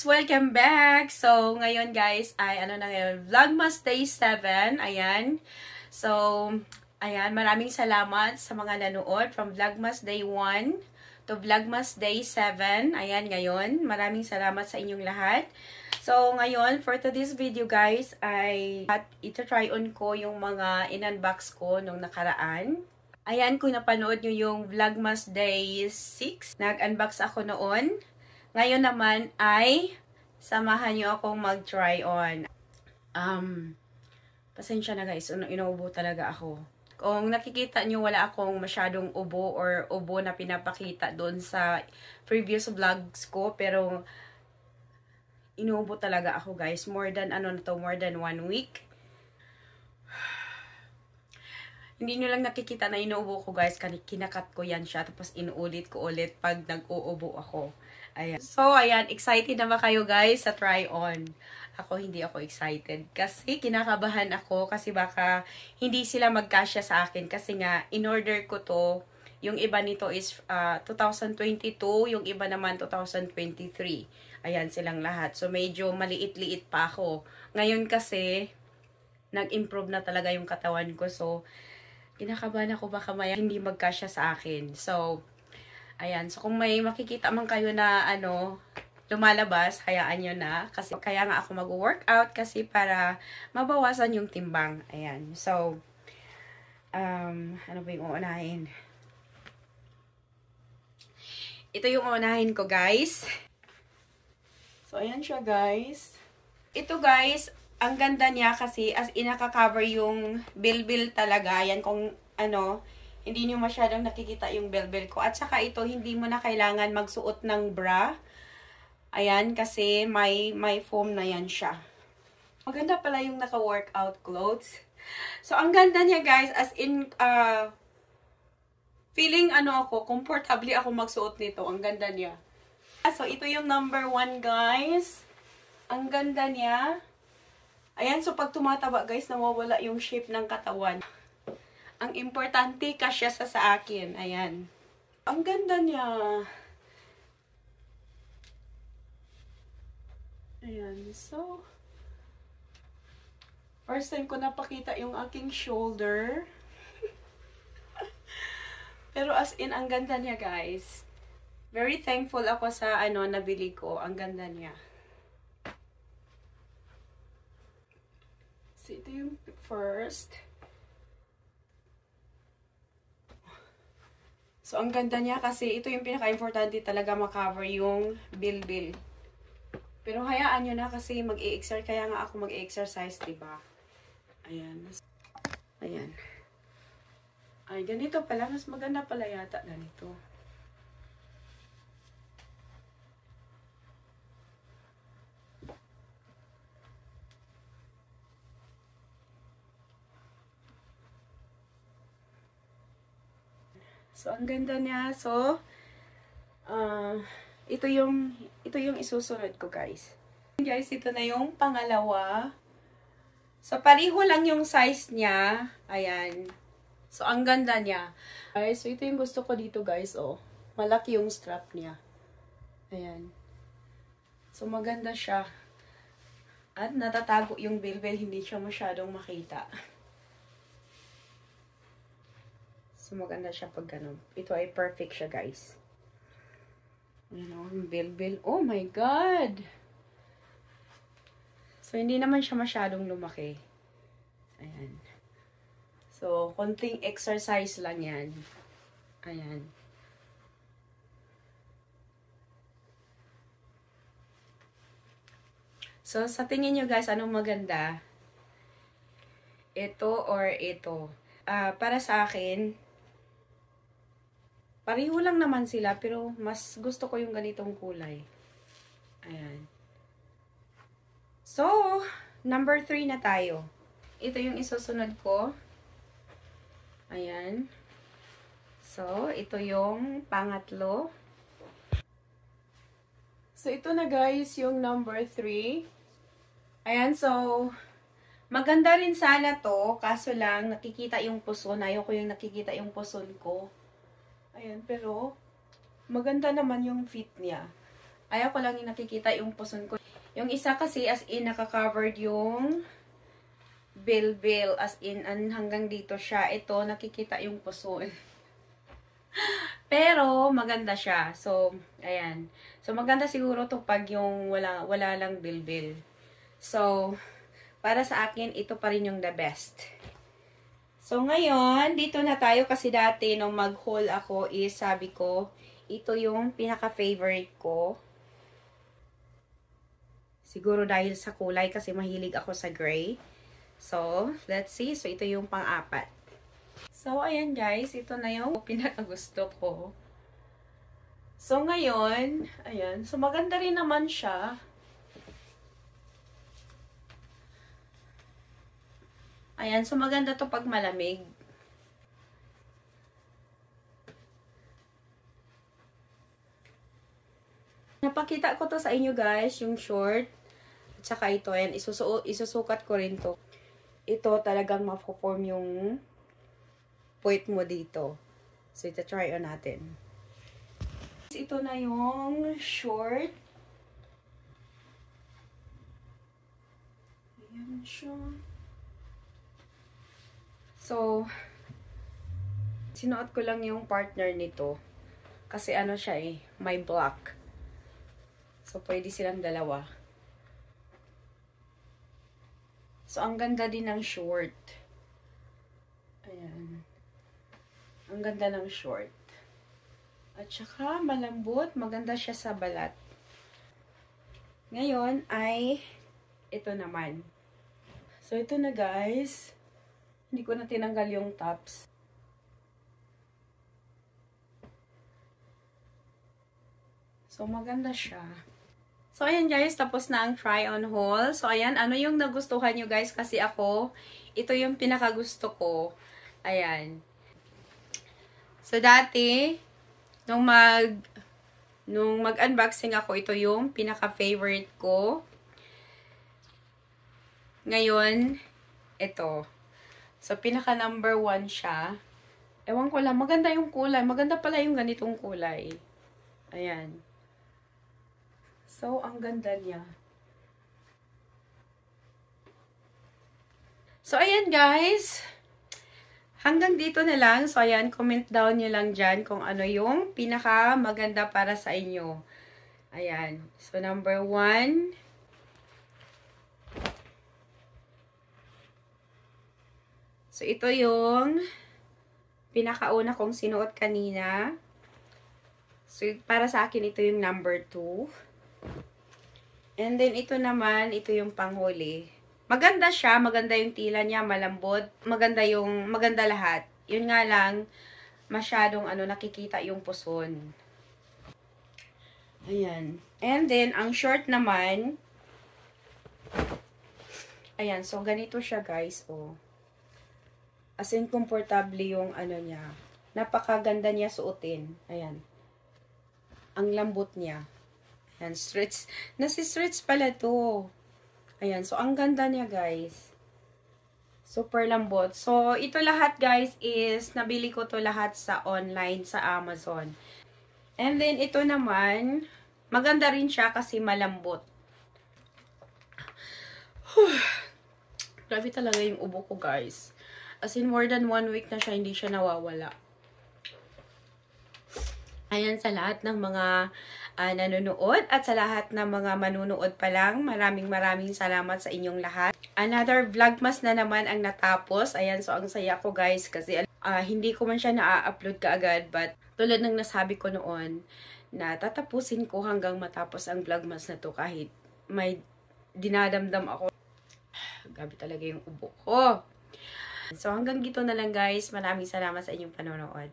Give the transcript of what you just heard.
Welcome back! So, ngayon guys, ay ano na ngayon, Vlogmas Day 7, ayan. So, ayan, maraming salamat sa mga nanood from Vlogmas Day 1 to Vlogmas Day 7, ayan ngayon. Maraming salamat sa inyong lahat. So, ngayon, for today's video guys, ay ito-try on ko yung mga in-unbox ko nung nakaraan. Ayan, kung napanood nyo yung Vlogmas Day 6, nag-unbox ako noon. Ngayon naman ay samahan nyo akong mag-try on. Pasensya na guys, inuubo talaga ako. Kung nakikita nyo, wala akong masyadong ubo or ubo na pinapakita doon sa previous vlogs ko. Pero, inuubo talaga ako guys. More than 1 week. Hindi nyo lang nakikita na inuubo ko guys. Kinakat ko yan siya. Tapos inuulit ko ulit pag nag-uubo ako. Ayan. So, ayan. Excited na ba kayo guys sa try on? Ako, hindi ako excited. Kasi, kinakabahan ako. Kasi baka, hindi sila magkasya sa akin. Kasi nga, in-order ko to. Yung iba nito is 2022. Yung iba naman 2023. Ayan, silang lahat. So, medyo maliit-liit pa ako. Ngayon kasi, nag-improve na talaga yung katawan ko. So, kinakabahan ako baka maya hindi magkasya sa akin. So, ayan. So, kung may makikita man kayo na, lumalabas, hayaan nyo na. Kasi, kaya nga ako mag-workout kasi para mabawasan yung timbang. Ayan. So, ano ba yung uunahin? Ito yung uunahin ko, guys. So, ayan siya, guys. Ito, guys, ang ganda niya kasi as in nakaka-cover yung bilbil talaga. Ayan, kung hindi nyo masyadong nakikita yung belbel ko. At saka ito, hindi mo na kailangan magsuot ng bra. Ayan, kasi may foam na yan siya. Maganda pala yung naka-workout clothes. So, ang ganda niya guys, as in, feeling ako, comfortably ako magsuot nito. Ang ganda niya. So, ito yung number 1 guys. Ang ganda niya. Ayan, so pag tumataba guys, nawawala yung shape ng katawan. Ang importante, kasya sa akin. Ayan. Ang ganda niya. Ayan. So, first time ko napakita yung aking shoulder. Pero as in, ang ganda niya guys. Very thankful ako sa nabili ko. Ang ganda niya. So, ito yung first. So, ang ganda niya kasi ito yung pinaka-importante talaga makover yung bilbil. Pero hayaan nyo na kasi mag-i-exercise. Kaya nga ako mag-i-exercise, diba? Ayan. Ayan. Ay, ganito pala. Mas maganda pala yata ganito. So, ang ganda niya. So, ito yung isusunod ko, guys. Guys, ito na yung pangalawa. So, pareho lang yung size niya. Ayan. So, ang ganda niya. Guys, so ito yung gusto ko dito, guys. Oh, malaki yung strap niya. Ayan. So, maganda siya. At natatago yung bilbil. Hindi siya masyadong makita. So, maganda siya pag ganun. Ito ay perfect siya, guys. Bilbil. Oh my God! So, hindi naman siya masyadong lumaki. Ayan. So, konting exercise lang yan. Ayan. So, sa tingin nyo, guys, anong maganda? Ito or ito? Para sa akin, pareho lang naman sila, pero mas gusto ko yung ganitong kulay. Ayan. So, number 3 na tayo. Ito yung isusunod ko. Ayan. So, ito yung pangatlo. So, ito na guys, yung number 3. Ayan, so, maganda rin sana to, kaso lang, nakikita yung puson. Ayoko yung nakikita yung puson ko. Ayan, pero maganda naman yung fit niya. Ayaw ko lang yung nakikita yung puson ko. Yung isa kasi as in naka-covered yung bilbil. As in hanggang dito siya. Ito nakikita yung puson. Pero maganda siya. So, ayan. So maganda siguro to pag yung wala lang bilbil. So, para sa akin ito pa rin yung the best. So ngayon, dito na tayo kasi dati nung mag-haul ako is sabi ko, ito yung pinaka-favorite ko. Siguro dahil sa kulay kasi mahilig ako sa gray. So, let's see. So, ito yung pang-apat. So, ayan guys. Ito na yung pinaka-gusto ko. So, ngayon, ayan. So, maganda rin naman siya. Ayan. So, maganda to pag malamig. Napakita ko to sa inyo guys, yung short. At saka ito, ayan, isusukat ko rin to. Ito talagang ma-form yung puwit mo dito. So, ito try on natin. Ito na yung short. Ayan siya. So, sinuot ko lang yung partner nito. Kasi ano siya eh, may black. So, pwede silang dalawa. So, ang ganda din ng short. Ayan. Ang ganda ng short. At saka, malambot. Maganda siya sa balat. Ngayon, ay ito naman. So, ito na guys. Hindi ko na tinanggal yung tops. So, maganda siya. So, ayan guys, tapos na ang try-on haul. So, ayan, ano yung nagustuhan nyo guys? Kasi ako, ito yung pinakagusto ko. Ayan. So, dati, nung mag-unboxing ako, ito yung pinaka-favorite ko. Ngayon, ito. So, pinaka-number 1 siya. Ewan ko lang, maganda yung kulay. Maganda pala yung ganitong kulay. Ayan. So, ang ganda niya. So, ayan guys. Hanggang dito na lang. So, ayan, comment down nyo lang dyan kung ano yung pinaka maganda para sa inyo. Ayan. So, number 1. So, ito yung pinakauna kong sinuot kanina. So, para sa akin, ito yung number 2. And then, ito naman, ito yung panghuli. Maganda siya, maganda yung tila niya, malambot. Maganda lahat. Yun nga lang, masyadong nakikita yung puson. Ayan. And then, ang short naman, ayan, so ganito siya guys, oh. As in, komportable yung niya. Napakaganda niya suotin. Ayan. Ang lambot niya. Ayan, stretch. Nasi-stretch pala to. Ayan, so ang ganda niya guys. Super lambot. So, ito lahat guys is, nabili ko to lahat sa online, sa Amazon. And then, ito naman, maganda rin siya kasi malambot. Grabe talaga yung ubo ko guys. As in, more than 1 week na siya, hindi siya nawawala. Ayan, sa lahat ng mga nanonood at sa lahat ng mga manunood pa lang, maraming salamat sa inyong lahat. Another vlogmas na naman ang natapos. Ayan, so ang saya ko guys kasi hindi ko man siya na-upload kaagad, but tulad ng nasabi ko noon, na tatapusin ko hanggang matapos ang vlogmas na to kahit may dinadamdam ako. Gabi talaga yung ubo ko. So hanggang dito na lang guys. Maraming salamat sa inyong panonood.